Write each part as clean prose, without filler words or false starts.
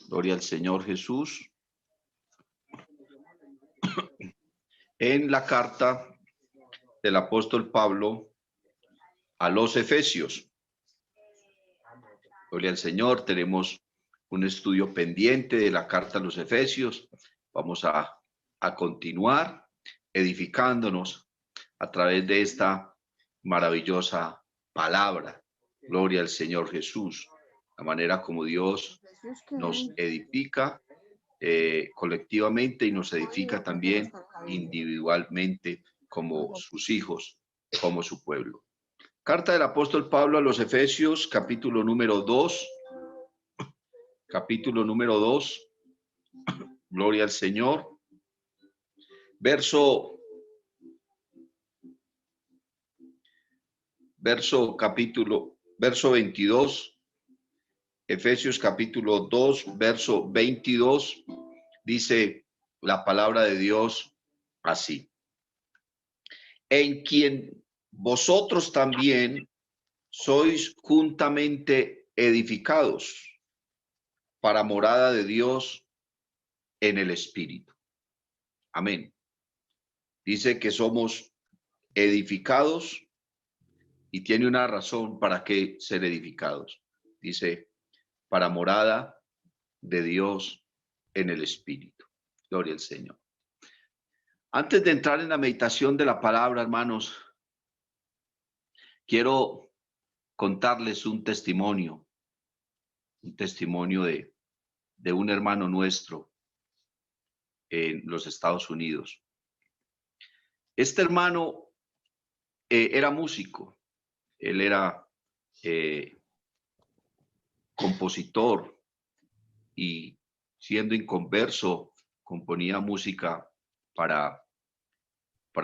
Gloria al Señor Jesús. En la carta del apóstol Pablo a los Efesios. Gloria al Señor. Tenemos un estudio pendiente de la carta a los Efesios. Vamos a continuar edificándonos a través de esta maravillosa palabra. Gloria al Señor Jesús. La manera como Dios nos edifica colectivamente y nos edifica también individualmente como sus hijos, como su pueblo. Carta del apóstol Pablo a los Efesios, capítulo número 2. Capítulo número 2. Gloria al Señor. Verso 22. Efesios capítulo 2, verso 22. Dice la palabra de Dios así: en quien vosotros también sois juntamente edificados para morada de Dios en el Espíritu. Amén. Dice que somos edificados y tiene una razón para que ser edificados. Dice, para morada de Dios en el Espíritu. Gloria al Señor. Antes de entrar en la meditación de la palabra, hermanos, quiero contarles un testimonio de un hermano nuestro en los Estados Unidos. Este hermano era músico, él era compositor y siendo inconverso componía música para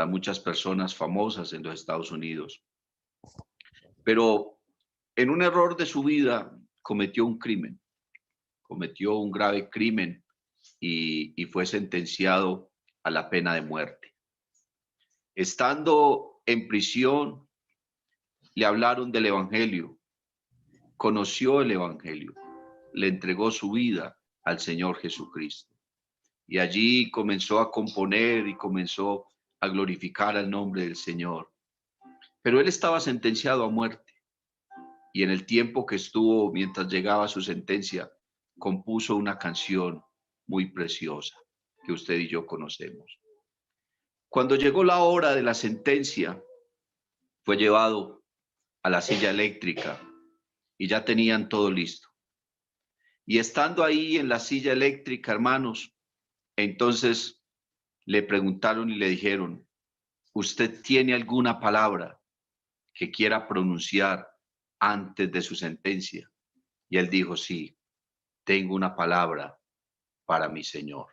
muchas personas famosas en los Estados Unidos. Pero en un error de su vida cometió un crimen, cometió un grave crimen y fue sentenciado a la pena de muerte. Estando en prisión, le hablaron del Evangelio, conoció el Evangelio, le entregó su vida al Señor Jesucristo. Y allí comenzó a componer y comenzó a glorificar al nombre del Señor. Pero él estaba sentenciado a muerte. Y en el tiempo que estuvo, mientras llegaba su sentencia, compuso una canción muy preciosa que usted y yo conocemos. Cuando llegó la hora de la sentencia, fue llevado a la silla eléctrica y ya tenían todo listo. Y estando ahí en la silla eléctrica, hermanos, entonces le preguntaron y le dijeron, ¿usted tiene alguna palabra que quiera pronunciar antes de su sentencia? Y él dijo, sí, tengo una palabra para mi Señor.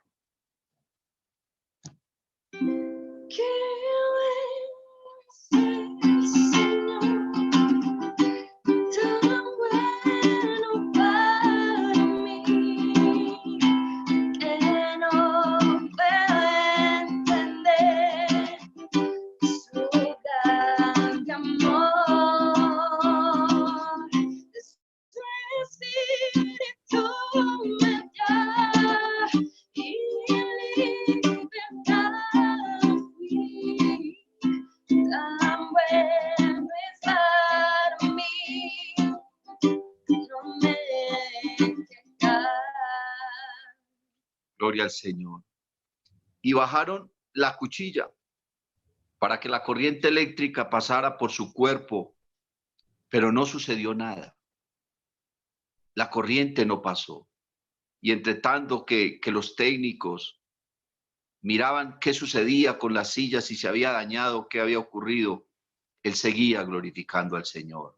Gloria al Señor. Y bajaron la cuchilla para que la corriente eléctrica pasara por su cuerpo, pero no sucedió nada. La corriente no pasó. Y entre tanto que los técnicos miraban qué sucedía con la silla, si se había dañado, qué había ocurrido, él seguía glorificando al Señor.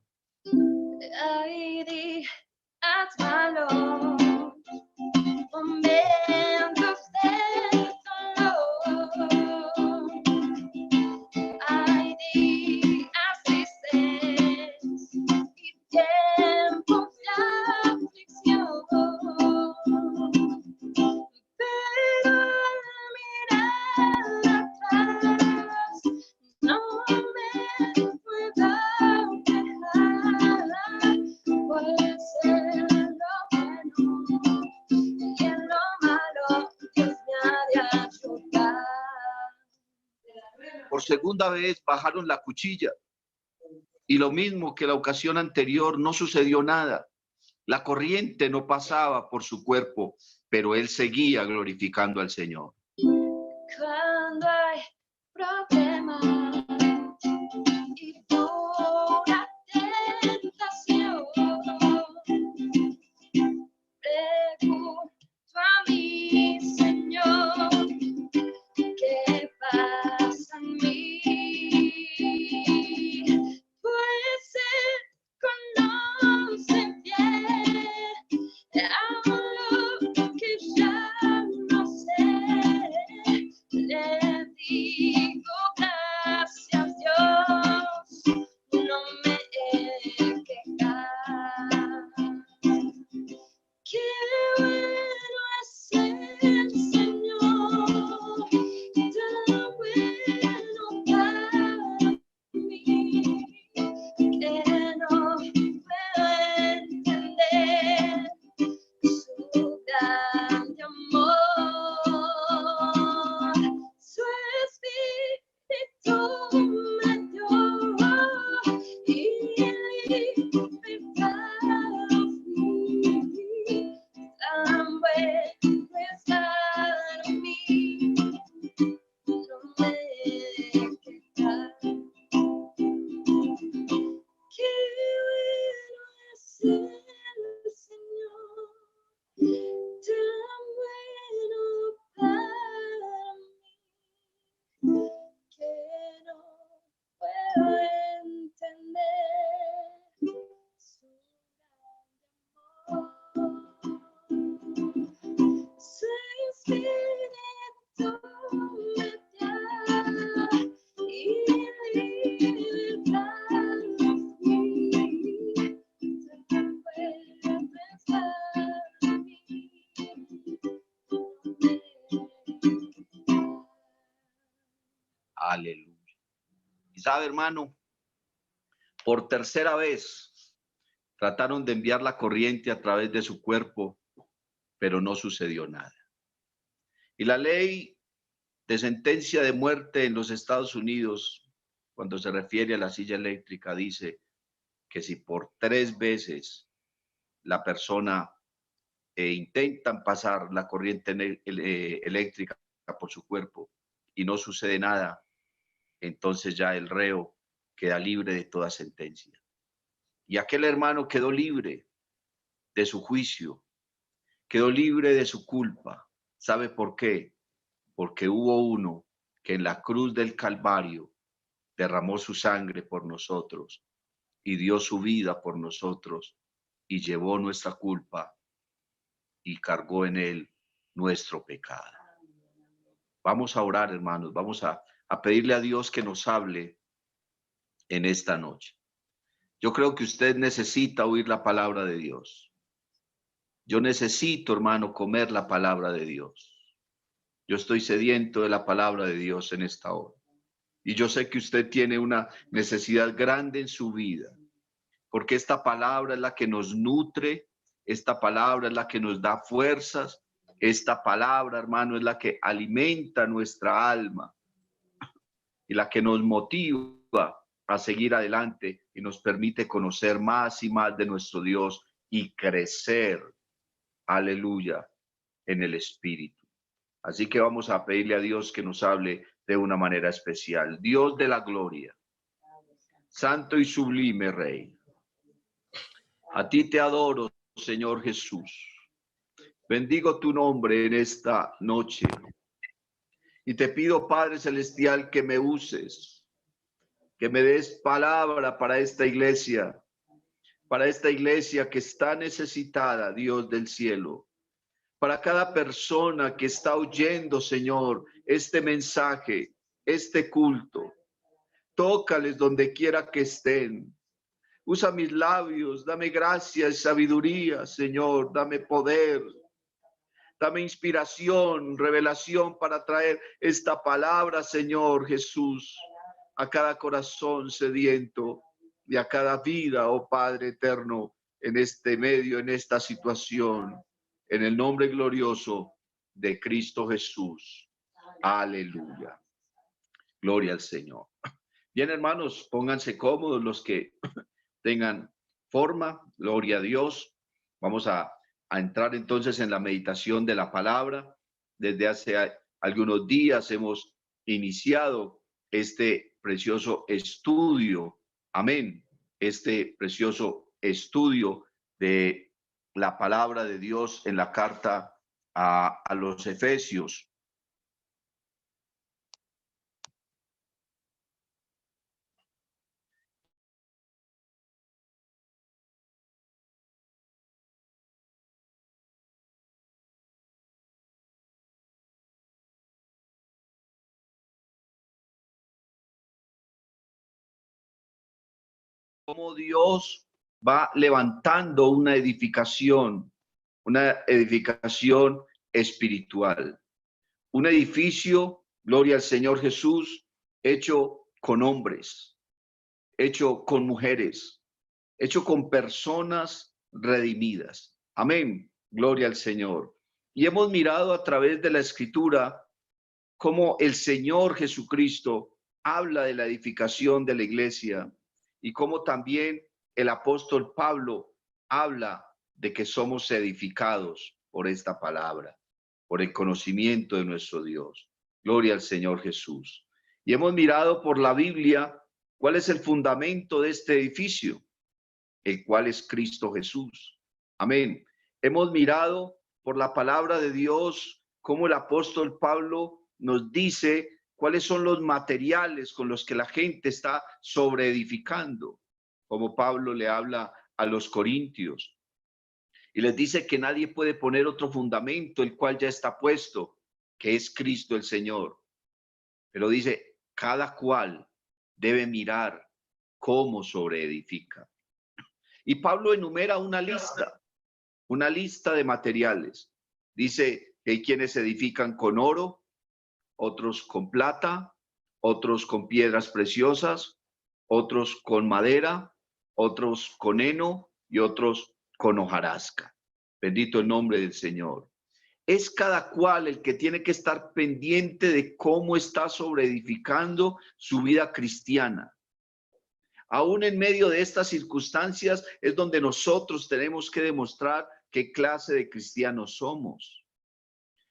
segunda vez bajaron la cuchilla. Y lo mismo que la ocasión anterior, no sucedió nada. La corriente no pasaba por su cuerpo, pero él seguía glorificando al Señor. Cuando hay problemas y dura tentación, pregunto a mi Señor, ¿qué pasa en mí? Pues Él conoce bien algo que ya no sé. Le digo gracias Dios, no me he quejado. Qué bueno es el Señor, tan bueno para mí, que no puedo entender su grande amor. Su Espíritu me dio y libertad fui. Tan bueno es para mí, no me he quejado. Qué bueno es el Señor, tan bueno para mí, que no puedo entender su grande amor. Su Espíritu me da y libertad fui. Tan bueno es para mí, no me he quejado. Aleluya. Y sabe, hermano, por tercera vez trataron de enviar la corriente a través de su cuerpo, pero no sucedió nada. Y la ley de sentencia de muerte en los Estados Unidos, cuando se refiere a la silla eléctrica, dice que si por 3 veces la persona intentan pasar la corriente eléctrica por su cuerpo y no sucede nada, entonces ya el reo queda libre de toda sentencia. Y aquel hermano quedó libre de su juicio, quedó libre de su culpa. ¿Sabe por qué? Porque hubo uno que en la cruz del Calvario derramó su sangre por nosotros y dio su vida por nosotros y llevó nuestra culpa y cargó en él nuestro pecado. Vamos a orar, hermanos, vamos a pedirle a Dios que nos hable en esta noche. Yo creo que usted necesita oír la palabra de Dios. Yo necesito, hermano, comer la palabra de Dios. Yo estoy sediento de la palabra de Dios en esta hora. Y yo sé que usted tiene una necesidad grande en su vida, porque esta palabra es la que nos nutre, esta palabra es la que nos da fuerzas, esta palabra, hermano, es la que alimenta nuestra alma y la que nos motiva a seguir adelante y nos permite conocer más y más de nuestro Dios y crecer, aleluya, en el Espíritu. Así que vamos a pedirle a Dios que nos hable de una manera especial. Dios de la gloria, santo y sublime Rey, a ti te adoro, Señor Jesús. Bendigo tu nombre en esta noche y te pido, Padre Celestial, que me uses, que me des palabra para esta iglesia que está necesitada, Dios del cielo. Para cada persona que está oyendo, Señor, este mensaje, este culto, tócales donde quiera que estén. Usa mis labios, dame gracia y sabiduría, Señor, dame poder, dame inspiración, revelación para traer esta palabra, Señor Jesús, a cada corazón sediento y a cada vida, oh Padre eterno, en este medio, en esta situación, en el nombre glorioso de Cristo Jesús. Aleluya. Gloria al Señor. Bien, hermanos, pónganse cómodos los que tengan forma. Gloria a Dios. Vamos a entrar entonces en la meditación de la palabra. Desde hace algunos días hemos iniciado este precioso estudio. Amén. Este precioso estudio de la palabra de Dios en la carta a los Efesios. Cómo Dios va levantando una edificación espiritual. Un edificio, gloria al Señor Jesús, hecho con hombres, hecho con mujeres, hecho con personas redimidas. Amén. Gloria al Señor. Y hemos mirado a través de la Escritura cómo el Señor Jesucristo habla de la edificación de la iglesia y cómo también el apóstol Pablo habla de que somos edificados por esta palabra, por el conocimiento de nuestro Dios. Gloria al Señor Jesús. Y hemos mirado por la Biblia cuál es el fundamento de este edificio, el cual es Cristo Jesús. Amén. Hemos mirado por la palabra de Dios cómo el apóstol Pablo nos dice cuáles son los materiales con los que la gente está sobreedificando, como Pablo le habla a los corintios y les dice que nadie puede poner otro fundamento, el cual ya está puesto, que es Cristo el Señor. Pero dice, cada cual debe mirar cómo sobreedifica. Y Pablo enumera una lista de materiales. Dice que hay quienes edifican con oro, otros con plata, otros con piedras preciosas, otros con madera, otros con heno y otros con hojarasca. Bendito el nombre del Señor. Es cada cual el que tiene que estar pendiente de cómo está sobreedificando su vida cristiana. Aún en medio de estas circunstancias es donde nosotros tenemos que demostrar qué clase de cristianos somos.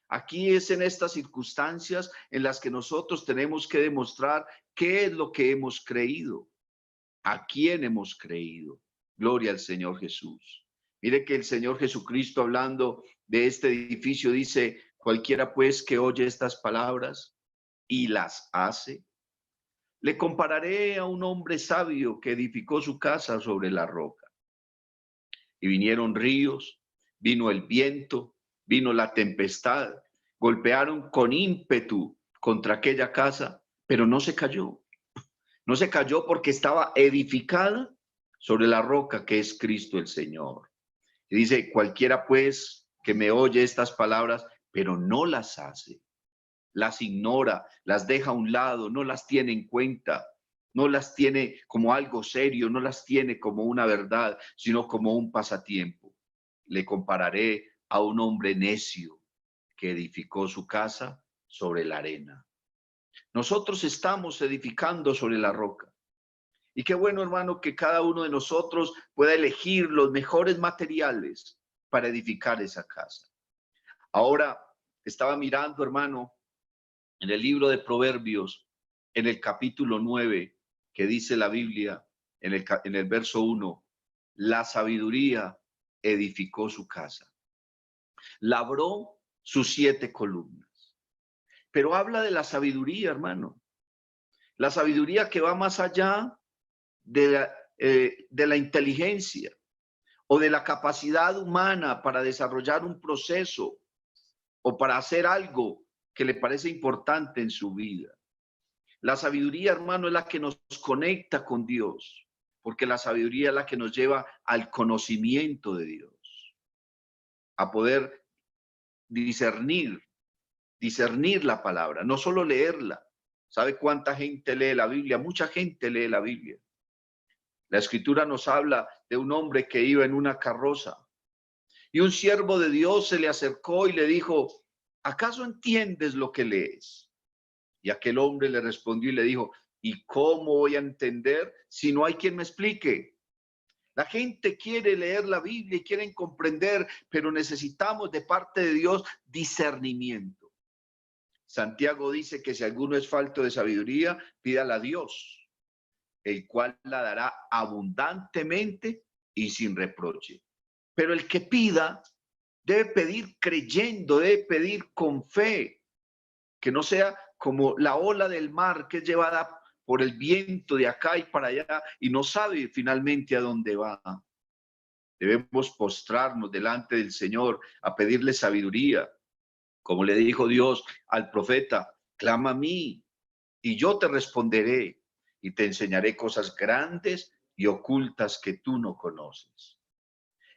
Aquí es en estas circunstancias en las que nosotros tenemos que demostrar qué es lo que hemos creído, a quién hemos creído. Gloria al Señor Jesús. Mire que el Señor Jesucristo, hablando de este edificio, dice, cualquiera pues que oye estas palabras y las hace, le compararé a un hombre sabio que edificó su casa sobre la roca. Y vinieron ríos, vino el viento, vino la tempestad, golpearon con ímpetu contra aquella casa, pero no se cayó. No se cayó porque estaba edificada sobre la roca que es Cristo el Señor. Y dice, cualquiera pues que me oye estas palabras, pero no las hace, las ignora, las deja a un lado, no las tiene en cuenta, no las tiene como algo serio, no las tiene como una verdad, sino como un pasatiempo. Le compararé a un hombre necio que edificó su casa sobre la arena. Nosotros estamos edificando sobre la roca. Y qué bueno, hermano, que cada uno de nosotros pueda elegir los mejores materiales para edificar esa casa. Ahora estaba mirando, hermano, en el libro de Proverbios, en el capítulo 9, que dice la Biblia, en el verso 1, la sabiduría edificó su casa, labró sus 7 columnas. Pero habla de la sabiduría, hermano, la sabiduría que va más allá de la inteligencia o de la capacidad humana para desarrollar un proceso o para hacer algo que le parece importante en su vida. La sabiduría, hermano, es la que nos conecta con Dios, porque la sabiduría es la que nos lleva al conocimiento de Dios, a poder discernir la palabra, no solo leerla. ¿Sabe cuánta gente lee la Biblia? Mucha gente lee la Biblia. La Escritura nos habla de un hombre que iba en una carroza y un siervo de Dios se le acercó y le dijo, ¿acaso entiendes lo que lees? Y aquel hombre le respondió y le dijo, ¿y cómo voy a entender si no hay quien me explique? La gente quiere leer la Biblia y quieren comprender, pero necesitamos de parte de Dios discernimiento. Santiago dice que si alguno es falto de sabiduría, pídala a Dios, el cual la dará abundantemente y sin reproche. Pero el que pida debe pedir creyendo, debe pedir con fe, que no sea como la ola del mar que es llevada por el viento de acá y para allá y no sabe finalmente a dónde va. Debemos postrarnos delante del Señor a pedirle sabiduría. Como le dijo Dios al profeta, clama a mí y yo te responderé y te enseñaré cosas grandes y ocultas que tú no conoces.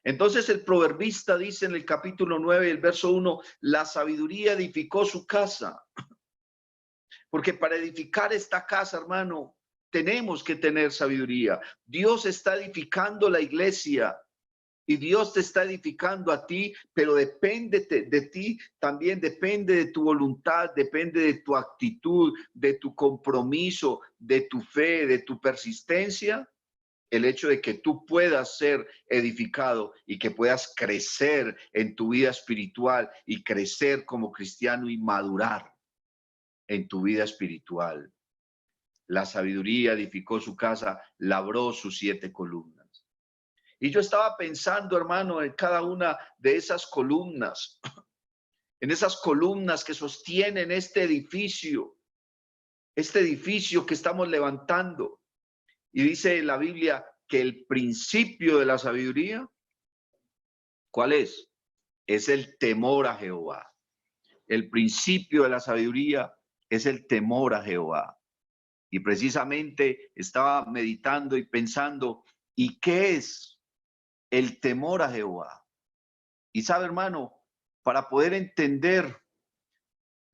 Entonces el proverbista dice en el capítulo 9, el verso 1, la sabiduría edificó su casa. Porque para edificar esta casa, hermano, tenemos que tener sabiduría. Dios está edificando la iglesia y Dios te está edificando a ti, pero depende de ti, también depende de tu voluntad, depende de tu actitud, de tu compromiso, de tu fe, de tu persistencia. El hecho de que tú puedas ser edificado y que puedas crecer en tu vida espiritual y crecer como cristiano y madurar en tu vida espiritual. La sabiduría edificó su casa, labró sus 7 columnas. Y yo estaba pensando, hermano, en cada una de esas columnas, en esas columnas que sostienen este edificio que estamos levantando. Y dice la Biblia que el principio de la sabiduría, ¿cuál es? Es el temor a Jehová. El principio de la sabiduría es el temor a Jehová. Y precisamente estaba meditando y pensando, ¿y qué es el temor a Jehová? Y sabe, hermano, para poder entender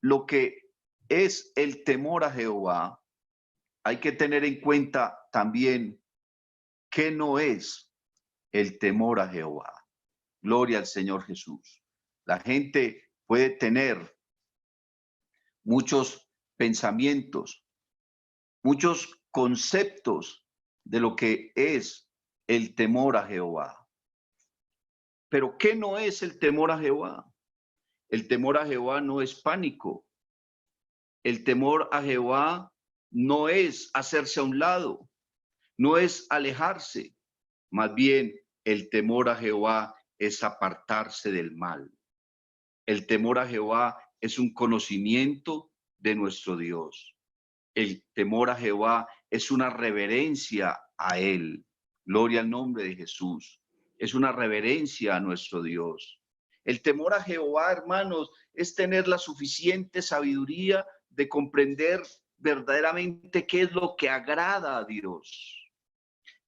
lo que es el temor a Jehová, hay que tener en cuenta también qué no es el temor a Jehová. Gloria al Señor Jesús. La gente puede tener muchos pensamientos, muchos conceptos de lo que es el temor a Jehová. Pero ¿qué no es el temor a Jehová? El temor a Jehová no es pánico. El temor a Jehová no es hacerse a un lado, no es alejarse. Más bien, el temor a Jehová es apartarse del mal. El temor a Jehová es un conocimiento de nuestro Dios. El temor a Jehová es una reverencia a Él. Gloria al nombre de Jesús. Es una reverencia a nuestro Dios. El temor a Jehová, hermanos, es tener la suficiente sabiduría de comprender verdaderamente qué es lo que agrada a Dios.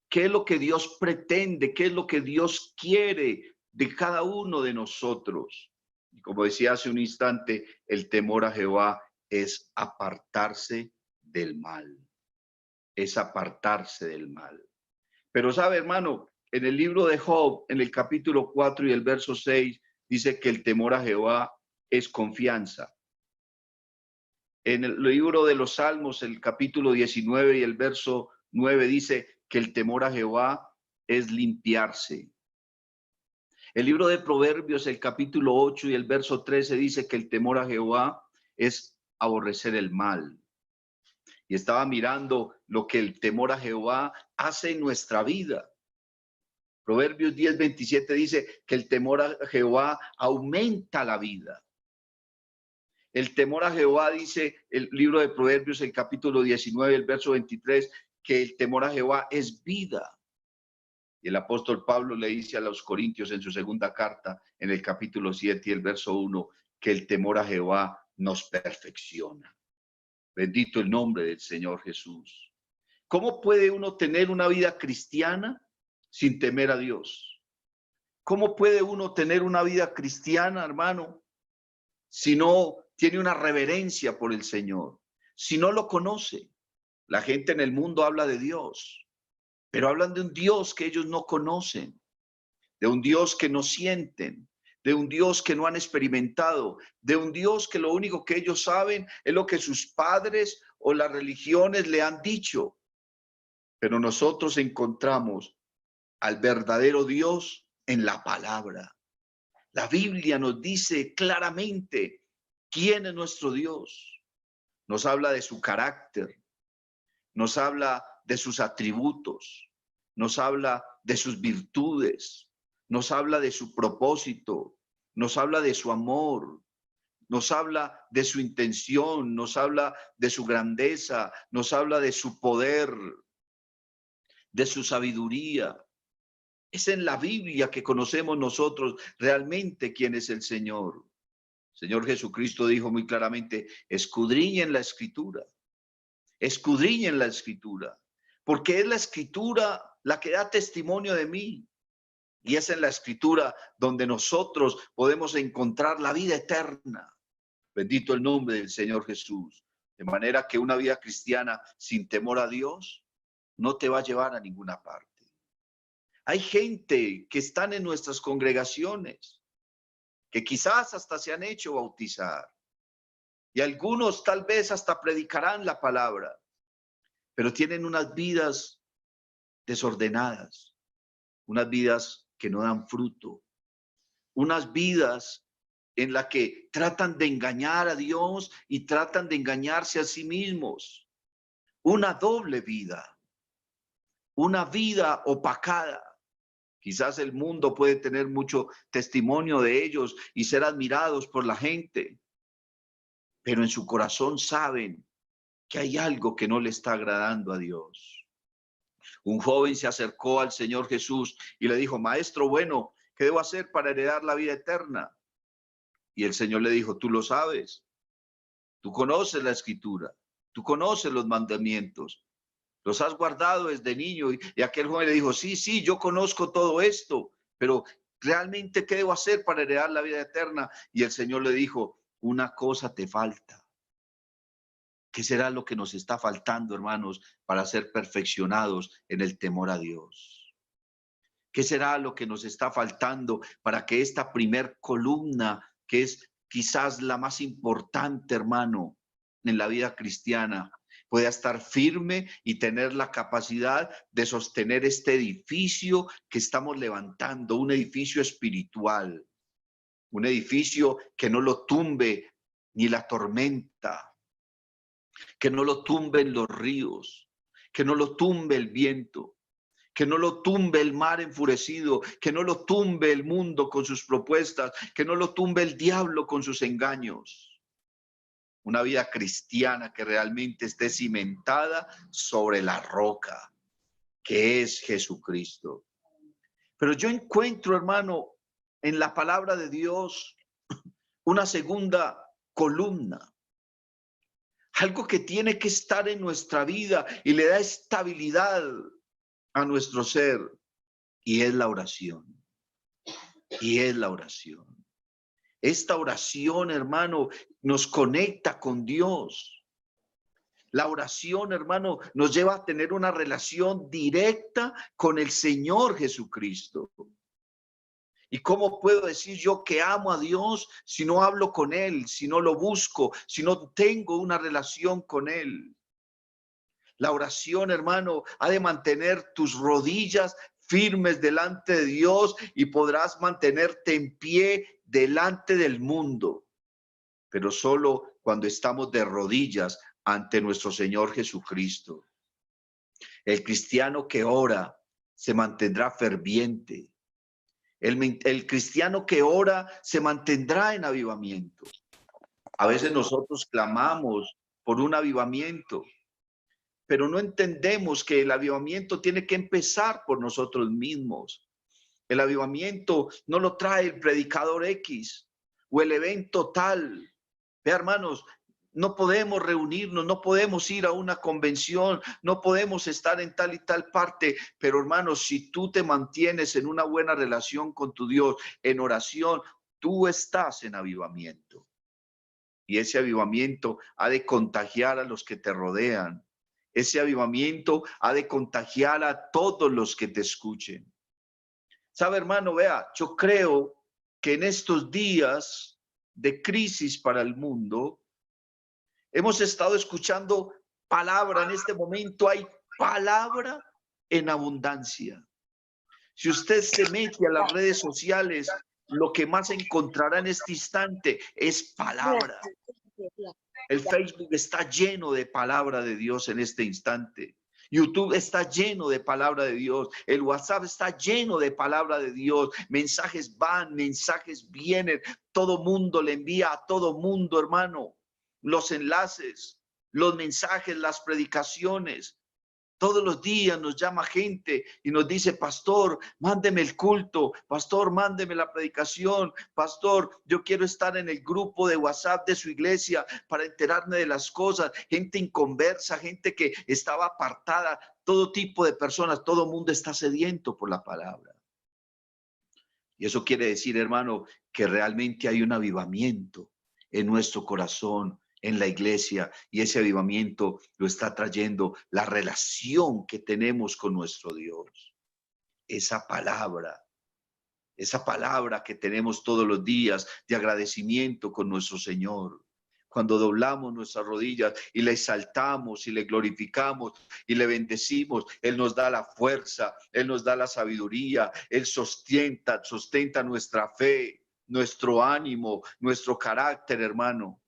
¿Qué es lo que Dios pretende? ¿Qué es lo que Dios quiere de cada uno de nosotros? Y como decía hace un instante, el temor a Jehová es apartarse del mal. Es apartarse del mal. Pero sabe, hermano, en el libro de Job, en el capítulo 4 y el verso 6, dice que el temor a Jehová es confianza. En el libro de los Salmos, el capítulo 19 y el verso 9 dice que el temor a Jehová es limpiarse. El libro de Proverbios, el capítulo 8 y el verso 13 dice que el temor a Jehová es aborrecer el mal. Y estaba mirando lo que el temor a Jehová hace en nuestra vida. Proverbios 10:27 dice que el temor a Jehová aumenta la vida. El temor a Jehová, dice el libro de Proverbios, el capítulo 19, el verso 23, que el temor a Jehová es vida. Y el apóstol Pablo le dice a los Corintios en su segunda carta, en el capítulo 7 y el verso 1, que el temor a Jehová nos perfecciona. Bendito el nombre del Señor Jesús. ¿Cómo puede uno tener una vida cristiana sin temer a Dios? ¿Cómo puede uno tener una vida cristiana, hermano, si no tiene una reverencia por el Señor? Si no lo conoce. La gente en el mundo habla de Dios, pero hablan de un Dios que ellos no conocen, de un Dios que no sienten, de un Dios que no han experimentado, de un Dios que lo único que ellos saben es lo que sus padres o las religiones le han dicho. Pero nosotros encontramos al verdadero Dios en la palabra. La Biblia nos dice claramente quién es nuestro Dios. Nos habla de su carácter, nos habla de sus atributos, nos habla de sus virtudes, nos habla de su propósito, nos habla de su amor, nos habla de su intención, nos habla de su grandeza, nos habla de su poder, de su sabiduría. Es en la Biblia que conocemos nosotros realmente quién es el Señor. El Señor Jesucristo dijo muy claramente, escudriñen la Escritura, escudriñen la Escritura, porque es la Escritura la que da testimonio de mí. Y es en la Escritura donde nosotros podemos encontrar la vida eterna. Bendito el nombre del Señor Jesús. De manera que una vida cristiana sin temor a Dios no te va a llevar a ninguna parte. Hay gente que están en nuestras congregaciones, que quizás hasta se han hecho bautizar. Y algunos tal vez hasta predicarán la palabra, pero tienen unas vidas desordenadas, unas vidas que no dan fruto, unas vidas en las que tratan de engañar a Dios y tratan de engañarse a sí mismos. Una doble vida, una vida opacada. Quizás el mundo puede tener mucho testimonio de ellos y ser admirados por la gente, pero en su corazón saben que hay algo que no le está agradando a Dios. Un joven se acercó al Señor Jesús y le dijo, Maestro bueno, ¿qué debo hacer para heredar la vida eterna? Y el Señor le dijo, tú lo sabes, tú conoces la Escritura, tú conoces los mandamientos, los has guardado desde niño. Y aquel joven le dijo, sí, yo conozco todo esto, pero realmente, ¿qué debo hacer para heredar la vida eterna? Y el Señor le dijo, una cosa te falta. ¿Qué será lo que nos está faltando, hermanos, para ser perfeccionados en el temor a Dios? ¿Qué será lo que nos está faltando para que esta primer columna, que es quizás la más importante, hermano, en la vida cristiana, pueda estar firme y tener la capacidad de sostener este edificio que estamos levantando, un edificio espiritual, un edificio que no lo tumbe ni la tormenta, que no lo tumben los ríos, que no lo tumbe el viento, que no lo tumbe el mar enfurecido, que no lo tumbe el mundo con sus propuestas, que no lo tumbe el diablo con sus engaños. Una vida cristiana que realmente esté cimentada sobre la roca, que es Jesucristo. Pero yo encuentro, hermano, en la palabra de Dios una segunda columna. Algo que tiene que estar en nuestra vida y le da estabilidad a nuestro ser. Y es la oración. Y es la oración. Esta oración, hermano, nos conecta con Dios. La oración, hermano, nos lleva a tener una relación directa con el Señor Jesucristo. ¿Y cómo puedo decir yo que amo a Dios si no hablo con Él, si no lo busco, si no tengo una relación con Él? La oración, hermano, ha de mantener tus rodillas firmes delante de Dios y podrás mantenerte en pie delante del mundo, pero solo cuando estamos de rodillas ante nuestro Señor Jesucristo. El cristiano que ora se mantendrá ferviente. El cristiano que ora se mantendrá en avivamiento. A veces nosotros clamamos por un avivamiento, pero no entendemos que el avivamiento tiene que empezar por nosotros mismos. El avivamiento no lo trae el predicador X o el evento tal. Vea, hermanos, no podemos reunirnos, no podemos ir a una convención, no podemos estar en tal y tal parte, pero hermanos, si tú te mantienes en una buena relación con tu Dios, en oración, tú estás en avivamiento. Y ese avivamiento ha de contagiar a los que te rodean. Ese avivamiento ha de contagiar a todos los que te escuchen. ¿Sabe, hermano? Vea, yo creo que en estos días de crisis para el mundo, hemos estado escuchando palabra. En este momento hay palabra en abundancia. Si usted se mete a las redes sociales, lo que más encontrará en este instante es palabra. El Facebook está lleno de palabra de Dios en este instante. YouTube está lleno de palabra de Dios. El WhatsApp está lleno de palabra de Dios. Mensajes van, mensajes vienen. Todo mundo le envía a todo mundo, hermano. Los enlaces, los mensajes, las predicaciones. Todos los días nos llama gente y nos dice: pastor, mándeme el culto, pastor, mándeme la predicación, pastor, yo quiero estar en el grupo de WhatsApp de su iglesia para enterarme de las cosas. Gente inconversa, gente que estaba apartada, todo tipo de personas, todo mundo está sediento por la palabra. Y eso quiere decir, hermano, que realmente hay un avivamiento en nuestro corazón, en la iglesia, y ese avivamiento lo está trayendo la relación que tenemos con nuestro Dios. Esa palabra que tenemos todos los días de agradecimiento con nuestro Señor. Cuando doblamos nuestras rodillas y le exaltamos y le glorificamos y le bendecimos, Él nos da la fuerza, Él nos da la sabiduría, Él sustenta nuestra fe, nuestro ánimo, nuestro carácter, hermano.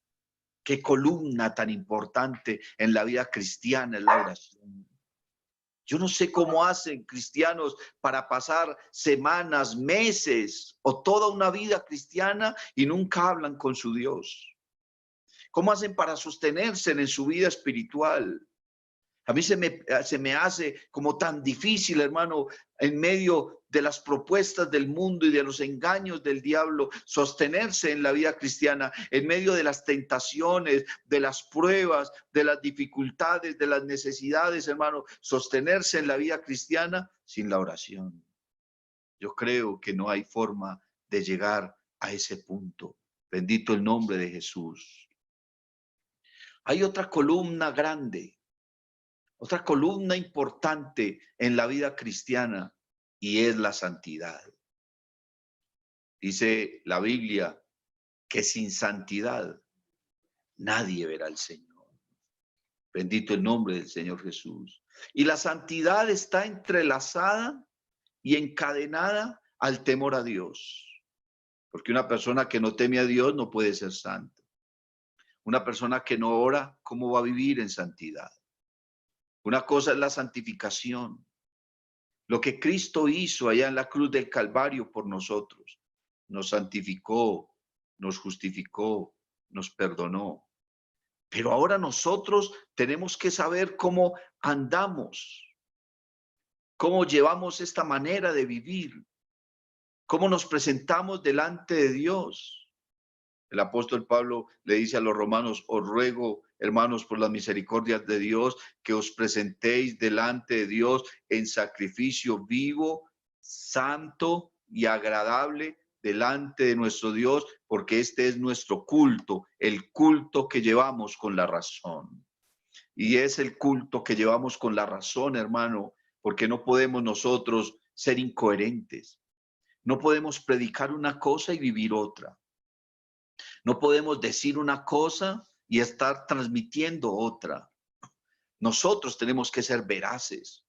Qué columna tan importante en la vida cristiana es la oración. Yo no sé cómo hacen cristianos para pasar semanas, meses o toda una vida cristiana y nunca hablan con su Dios. ¿Cómo hacen para sostenerse en su vida espiritual? A mí se me hace como tan difícil, hermano, en medio de las propuestas del mundo y de los engaños del diablo, sostenerse en la vida cristiana, en medio de las tentaciones, de las pruebas, de las dificultades, de las necesidades, hermano, sostenerse en la vida cristiana sin la oración. Yo creo que no hay forma de llegar a ese punto. Bendito el nombre de Jesús. Hay otra columna grande. Otra columna importante en la vida cristiana, y es la santidad. Dice la Biblia que sin santidad nadie verá al Señor. Bendito el nombre del Señor Jesús. Y la santidad está entrelazada y encadenada al temor a Dios. Porque una persona que no teme a Dios no puede ser santa. Una persona que no ora, ¿cómo va a vivir en santidad? Una cosa es la santificación, lo que Cristo hizo allá en la cruz del Calvario por nosotros. Nos santificó, nos justificó, nos perdonó. Pero ahora nosotros tenemos que saber cómo andamos, cómo llevamos esta manera de vivir, cómo nos presentamos delante de Dios. El apóstol Pablo le dice a los romanos: os ruego, hermanos, por las misericordias de Dios, que os presentéis delante de Dios en sacrificio vivo, santo y agradable delante de nuestro Dios, porque este es nuestro culto, el culto que llevamos con la razón. Y es el culto que llevamos con la razón, hermano, porque no podemos nosotros ser incoherentes. No podemos predicar una cosa y vivir otra. No podemos decir una cosa y estar transmitiendo otra. Nosotros tenemos que ser veraces.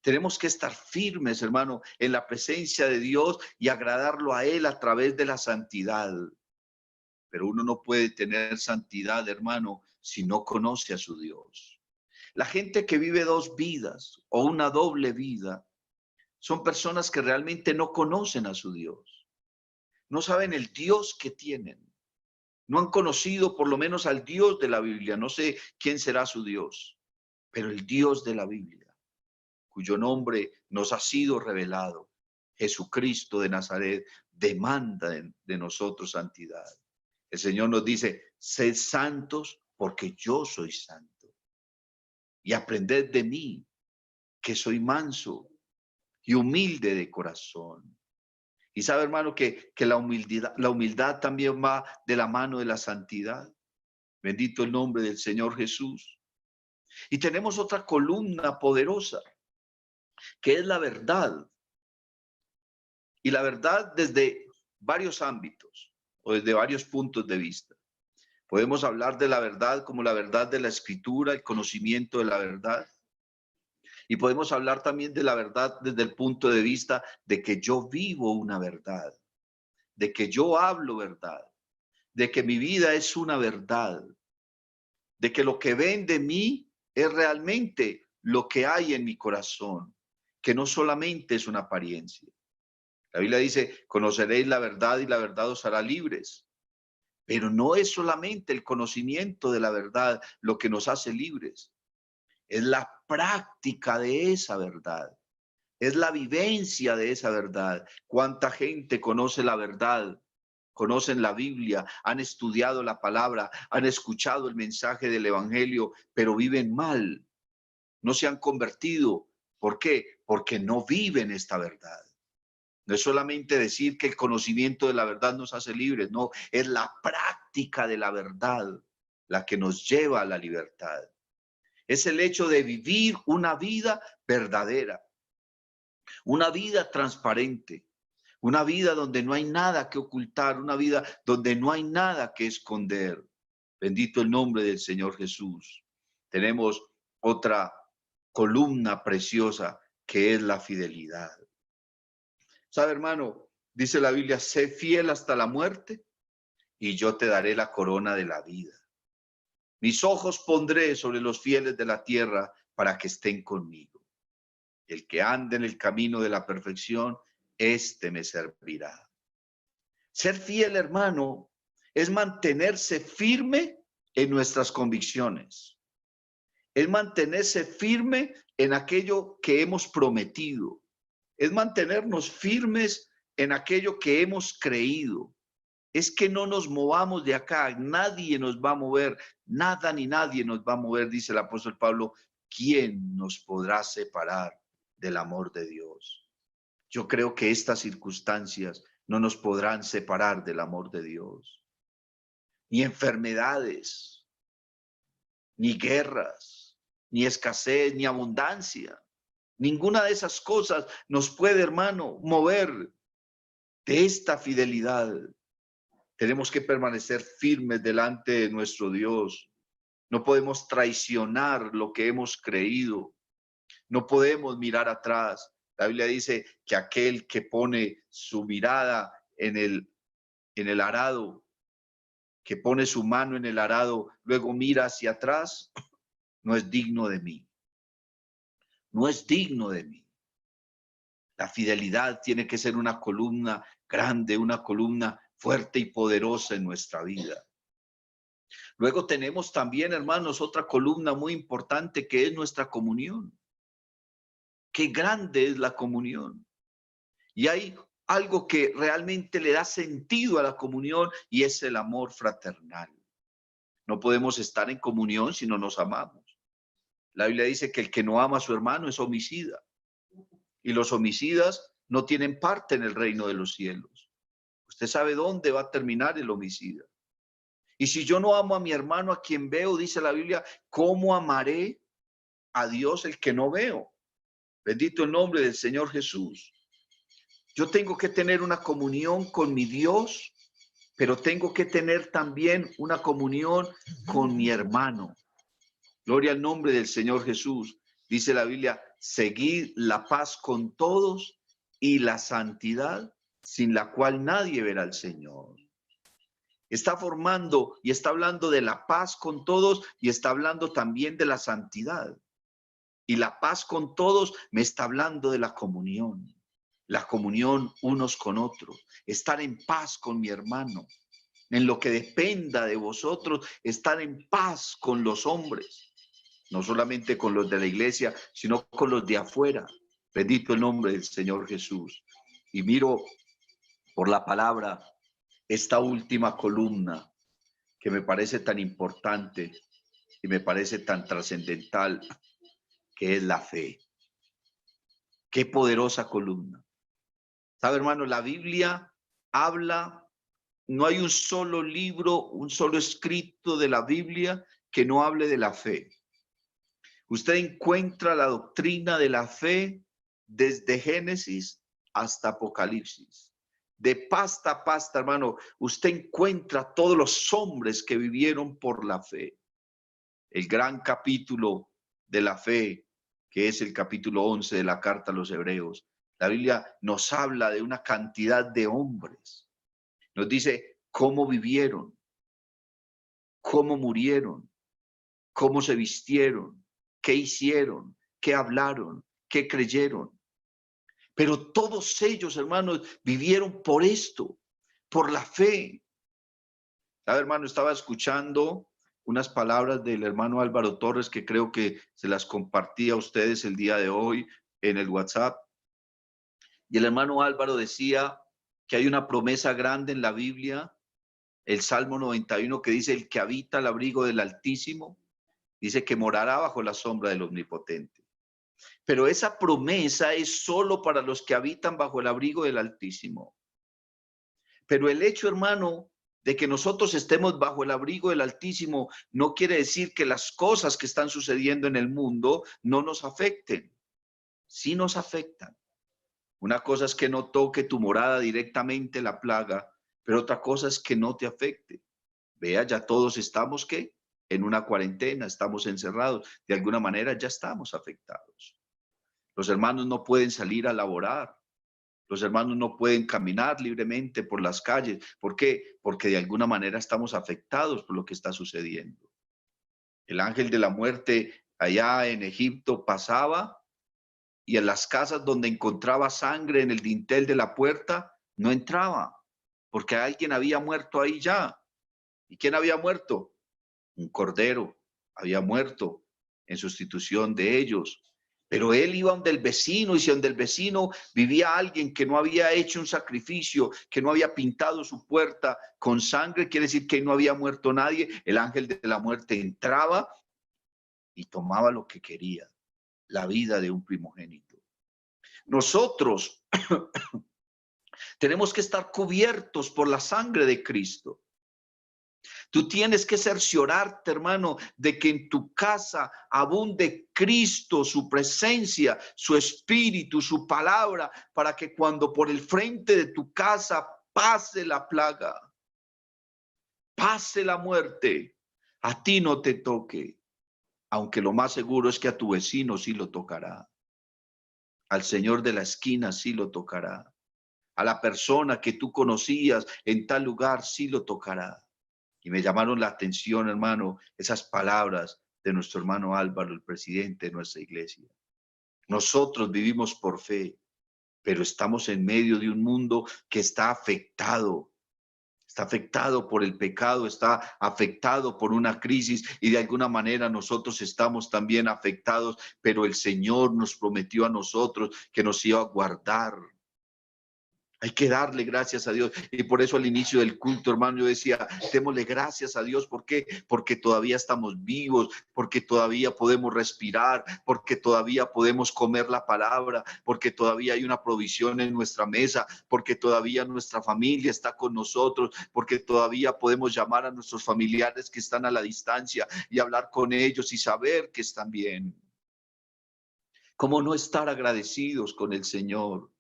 Tenemos que estar firmes, hermano, en la presencia de Dios y agradarlo a Él a través de la santidad. Pero uno no puede tener santidad, hermano, si no conoce a su Dios. La gente que vive dos vidas o una doble vida son personas que realmente no conocen a su Dios. No saben el Dios que tienen. No han conocido por lo menos al Dios de la Biblia. No sé quién será su Dios, pero el Dios de la Biblia, cuyo nombre nos ha sido revelado, Jesucristo de Nazaret, demanda de nosotros santidad. El Señor nos dice: sed santos porque yo soy santo. Y aprended de mí, que soy manso y humilde de corazón. Y sabe, hermano, que la humildad también va de la mano de la santidad. Bendito el nombre del Señor Jesús. Y tenemos otra columna poderosa, que es la verdad. Y la verdad desde varios ámbitos o desde varios puntos de vista. Podemos hablar de la verdad como la verdad de la Escritura, el conocimiento de la verdad. Y podemos hablar también de la verdad desde el punto de vista de que yo vivo una verdad, de que yo hablo verdad, de que mi vida es una verdad, de que lo que ven de mí es realmente lo que hay en mi corazón, que no solamente es una apariencia. La Biblia dice, conoceréis la verdad y la verdad os hará libres. Pero no es solamente el conocimiento de la verdad lo que nos hace libres, es la práctica de esa verdad, es la vivencia de esa verdad. ¿Cuánta gente conoce la verdad? Conocen la Biblia, han estudiado la palabra, han escuchado el mensaje del evangelio, pero viven mal, no se han convertido. ¿Por qué? Porque no viven esta verdad. No es solamente decir que el conocimiento de la verdad nos hace libres, no, es la práctica de la verdad la que nos lleva a la libertad. Es el hecho de vivir una vida verdadera, una vida transparente, una vida donde no hay nada que ocultar, una vida donde no hay nada que esconder. Bendito el nombre del Señor Jesús. Tenemos otra columna preciosa que es la fidelidad. ¿Sabe, hermano? Dice la Biblia, sé fiel hasta la muerte y yo te daré la corona de la vida. Mis ojos pondré sobre los fieles de la tierra para que estén conmigo. El que ande en el camino de la perfección, éste me servirá. Ser fiel, hermano, es mantenerse firme en nuestras convicciones. Es mantenerse firme en aquello que hemos prometido. Es mantenernos firmes en aquello que hemos creído. Es que no nos movamos de acá, nadie nos va a mover, nada ni nadie nos va a mover, dice el apóstol Pablo. ¿Quién nos podrá separar del amor de Dios? Yo creo que estas circunstancias no nos podrán separar del amor de Dios. Ni enfermedades, ni guerras, ni escasez, ni abundancia. Ninguna de esas cosas nos puede, hermano, mover de esta fidelidad. Tenemos que permanecer firmes delante de nuestro Dios. No podemos traicionar lo que hemos creído. No podemos mirar atrás. La Biblia dice que aquel que pone su mirada en el arado, que pone su mano en el arado, luego mira hacia atrás, no es digno de mí. No es digno de mí. La fidelidad tiene que ser una columna grande, una columna fuerte y poderosa en nuestra vida. Luego tenemos también, hermanos, otra columna muy importante que es nuestra comunión. Qué grande es la comunión. Y hay algo que realmente le da sentido a la comunión y es el amor fraternal. No podemos estar en comunión si no nos amamos. La Biblia dice que el que no ama a su hermano es homicida. Y los homicidas no tienen parte en el reino de los cielos. Usted sabe dónde va a terminar el homicida. Y si yo no amo a mi hermano a quien veo, dice la Biblia, ¿cómo amaré a Dios el que no veo? Bendito el nombre del Señor Jesús. Yo tengo que tener una comunión con mi Dios, pero tengo que tener también una comunión con mi hermano. Gloria al nombre del Señor Jesús. Dice la Biblia, seguid la paz con todos y la santidad, sin la cual nadie verá al Señor. Está formando y está hablando de la paz con todos y está hablando también de la santidad. Y la paz con todos me está hablando de la comunión unos con otros, estar en paz con mi hermano. En lo que dependa de vosotros, estar en paz con los hombres. No solamente con los de la iglesia, sino con los de afuera. Bendito el nombre del Señor Jesús. Y miro por la palabra esta última columna que me parece tan importante y me parece tan trascendental, que es la fe. Qué poderosa columna. ¿Sabe, hermano? La Biblia habla, no hay un solo libro, un solo escrito de la Biblia que no hable de la fe. Usted encuentra la doctrina de la fe desde Génesis hasta Apocalipsis. de pasta a pasta, hermano, usted encuentra todos los hombres que vivieron por la fe. El gran capítulo de la fe, que es el capítulo 11 de la carta a los Hebreos. La Biblia nos habla de una cantidad de hombres. Nos dice cómo vivieron, cómo murieron, cómo se vistieron, qué hicieron, qué hablaron, qué creyeron. Pero todos ellos, hermanos, vivieron por esto, por la fe. ¿Sabe, hermano? Estaba escuchando unas palabras del hermano Álvaro Torres que creo que se las compartí a ustedes el día de hoy en el WhatsApp. Y el hermano Álvaro decía que hay una promesa grande en la Biblia, el Salmo 91, que dice: el que habita al abrigo del Altísimo, dice que morará bajo la sombra del Omnipotente. Pero esa promesa es solo para los que habitan bajo el abrigo del Altísimo. Pero el hecho, hermano, de que nosotros estemos bajo el abrigo del Altísimo no quiere decir que las cosas que están sucediendo en el mundo no nos afecten. Sí nos afectan. Una cosa es que no toque tu morada directamente la plaga, pero otra cosa es que no te afecte. Vea, ya todos estamos, ¿qué? En una cuarentena, estamos encerrados. De alguna manera ya estamos afectados. Los hermanos no pueden salir a laborar. Los hermanos no pueden caminar libremente por las calles. ¿Por qué? Porque de alguna manera estamos afectados por lo que está sucediendo. El ángel de la muerte allá en Egipto pasaba y en las casas donde encontraba sangre en el dintel de la puerta no entraba, porque alguien había muerto ahí ya. ¿Y quién había muerto? Un cordero había muerto en sustitución de ellos. Pero él iba donde el vecino, y si donde el vecino vivía alguien que no había hecho un sacrificio, que no había pintado su puerta con sangre, quiere decir que no había muerto nadie. El ángel de la muerte entraba y tomaba lo que quería, la vida de un primogénito. Nosotros tenemos que estar cubiertos por la sangre de Cristo. Tú tienes que cerciorarte, hermano, de que en tu casa abunde Cristo, su presencia, su espíritu, su palabra, para que cuando por el frente de tu casa pase la plaga, pase la muerte, a ti no te toque, aunque lo más seguro es que a tu vecino sí lo tocará, al señor de la esquina sí lo tocará, a la persona que tú conocías en tal lugar sí lo tocará. Y me llamaron la atención, hermano, esas palabras de nuestro hermano Álvaro, el presidente de nuestra iglesia. Nosotros vivimos por fe, pero estamos en medio de un mundo que está afectado por el pecado, está afectado por una crisis y de alguna manera nosotros estamos también afectados, pero el Señor nos prometió a nosotros que nos iba a guardar. Hay que darle gracias a Dios. Y por eso al inicio del culto, hermano, yo decía, démosle gracias a Dios. ¿Por qué? Porque todavía estamos vivos, porque todavía podemos respirar, porque todavía podemos comer la palabra, porque todavía hay una provisión en nuestra mesa, porque todavía nuestra familia está con nosotros, porque todavía podemos llamar a nuestros familiares que están a la distancia y hablar con ellos y saber que están bien. ¿Cómo no estar agradecidos con el Señor?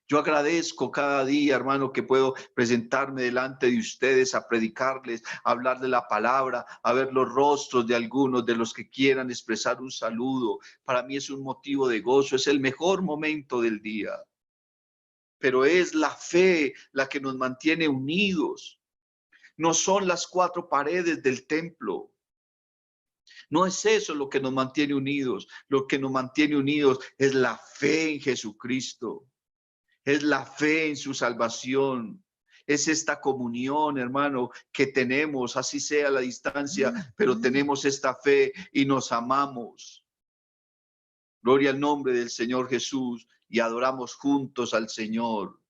Yo agradezco cada día, hermano, que puedo presentarme delante de ustedes a predicarles, a hablar de la palabra, a ver los rostros de algunos de los que quieran expresar un saludo. Para mí es un motivo de gozo, es el mejor momento del día. Pero es la fe la que nos mantiene unidos. No son las cuatro paredes del templo. No es eso lo que nos mantiene unidos. Lo que nos mantiene unidos es la fe en Jesucristo. Es la fe en su salvación. Es esta comunión, hermano, que tenemos, así sea a la distancia, pero tenemos esta fe y nos amamos. Gloria al nombre del Señor Jesús y adoramos juntos al Señor.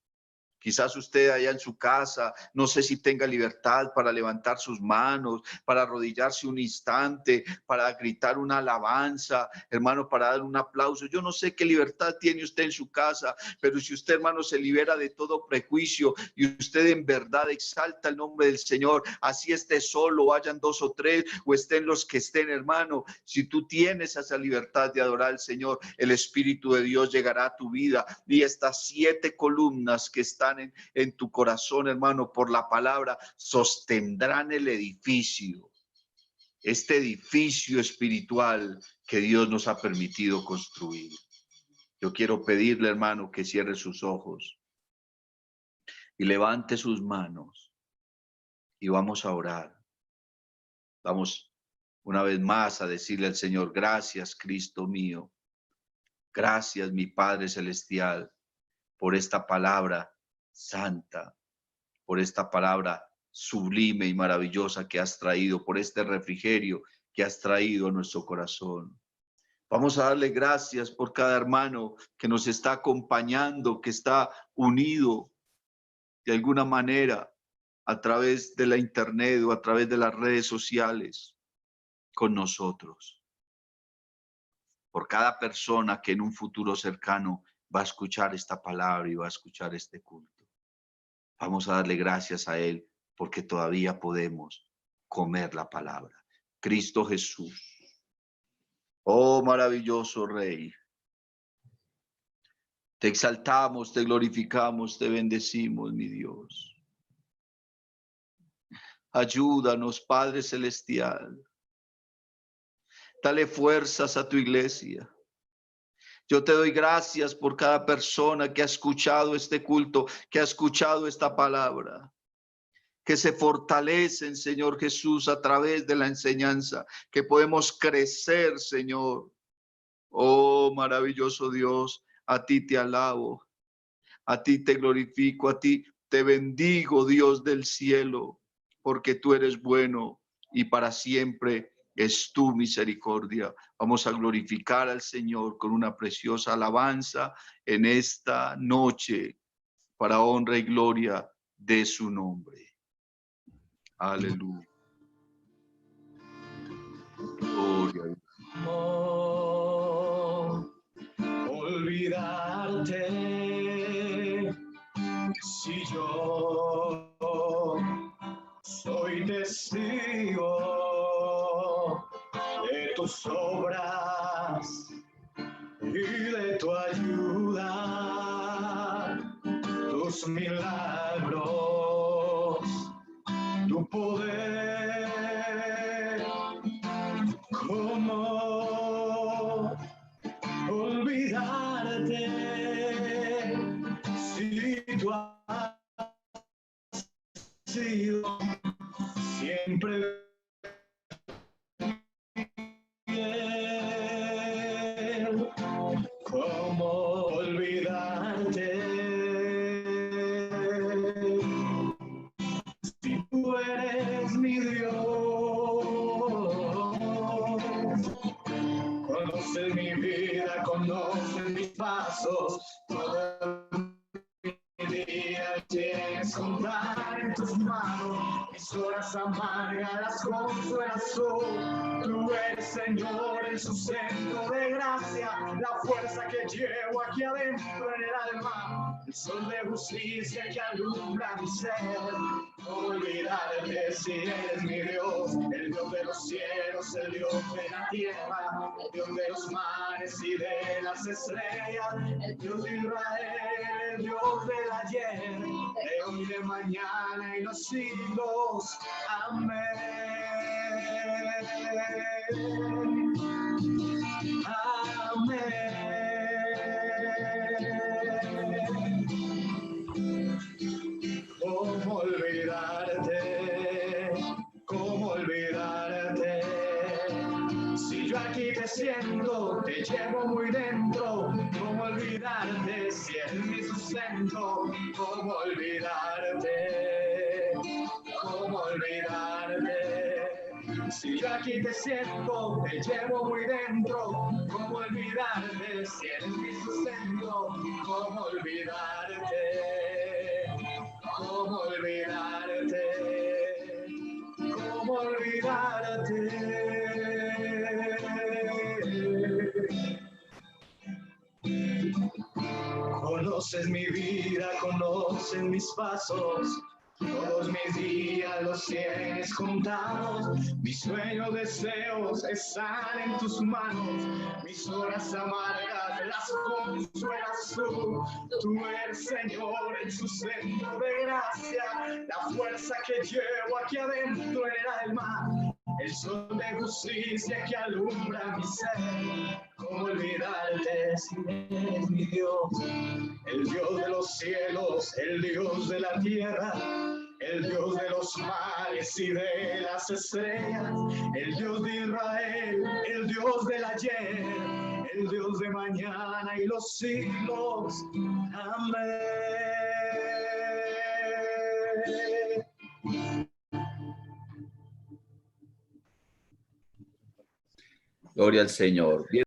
Quizás usted allá en su casa, no sé si tenga libertad para levantar sus manos, para arrodillarse un instante, para gritar una alabanza, hermano, para dar un aplauso. Yo no sé qué libertad tiene usted en su casa, pero si usted, hermano, se libera de todo prejuicio y usted en verdad exalta el nombre del Señor, así esté solo, hayan dos o tres, o estén los que estén, hermano, si tú tienes esa libertad de adorar al Señor, el Espíritu de Dios llegará a tu vida y estas 7 columnas que están están en tu corazón, hermano, por la palabra, sostendrán el edificio, este edificio espiritual que Dios nos ha permitido construir. Yo quiero pedirle, hermano, que cierre sus ojos y levante sus manos y vamos a orar. Vamos una vez más a decirle al Señor, gracias, Cristo mío. Gracias, mi Padre Celestial, por esta palabra santa, por esta palabra sublime y maravillosa que has traído, por este refrigerio que has traído a nuestro corazón. Vamos a darle gracias por cada hermano que nos está acompañando, que está unido de alguna manera a través de la internet o a través de las redes sociales con nosotros. Por cada persona que en un futuro cercano va a escuchar esta palabra y va a escuchar este culto. Vamos a darle gracias a Él porque todavía podemos comer la palabra. Cristo Jesús. Oh maravilloso Rey. Te exaltamos, te glorificamos, te bendecimos, mi Dios. Ayúdanos, Padre Celestial. Dale fuerzas a tu iglesia. Yo te doy gracias por cada persona que ha escuchado este culto, que ha escuchado esta palabra, que se fortalecen, Señor Jesús, a través de la enseñanza, que podemos crecer, Señor. Oh, maravilloso Dios, a ti te alabo, a ti te glorifico, a ti te bendigo, Dios del cielo, porque tú eres bueno y para siempre es tu misericordia. Vamos a glorificar al Señor con una preciosa alabanza en esta noche para honra y gloria de su nombre. Aleluya. Gloria a Dios. No olvidarte si yo soy testigo de tus obras y de tu ayuda, tus milagros, tu poder. ¿Cómo olvidarte si tú has sido siempre fiel? ¿Cómo olvidarte si tú eres mi Dios? Conoces mi vida, conoces mis pasos, todo mi día tienes contar en tus manos, mis horas amargas las consuelas tú. Tú eres Señor, el sustento de gracia, la fuerza que llevo aquí adentro en el alma, el sol de justicia que alumbra mi ser. No olvidarte si eres mi Dios, el Dios de los cielos, el Dios de la tierra, el Dios de los mares y de las estrellas, el Dios de Israel, el Dios del ayer, de hoy, de mañana y los siglos. Amén. Amén. ¿Cómo olvidarte? ¿Cómo olvidarte? Si yo aquí te siento, te llevo muy dentro. ¿Cómo olvidarte si eres mi sustento? ¿Cómo olvidarte? ¿Cómo olvidarte? Si yo aquí te siento, te llevo muy dentro. ¿Cómo olvidarte si eres mi sustento? ¿Cómo olvidarte? ¿Cómo olvidarte? ¿Cómo olvidarte? Conoces mi vida, conoces mis pasos, todo Todos mis días los tienes contados, mis sueños, deseos están en tus manos, mis horas amargas las consuelas tú eres Señor en su centro de gracia, la fuerza que llevo aquí adentro en el alma, el sol de justicia que alumbra mi ser. ¿Cómo olvidarte si eres mi Dios? El Dios de los cielos, el Dios de la tierra, el Dios de los mares y de las estrellas, el Dios de Israel, el Dios del ayer, el Dios de mañana y los siglos. Amén. Gloria al Señor. Bien.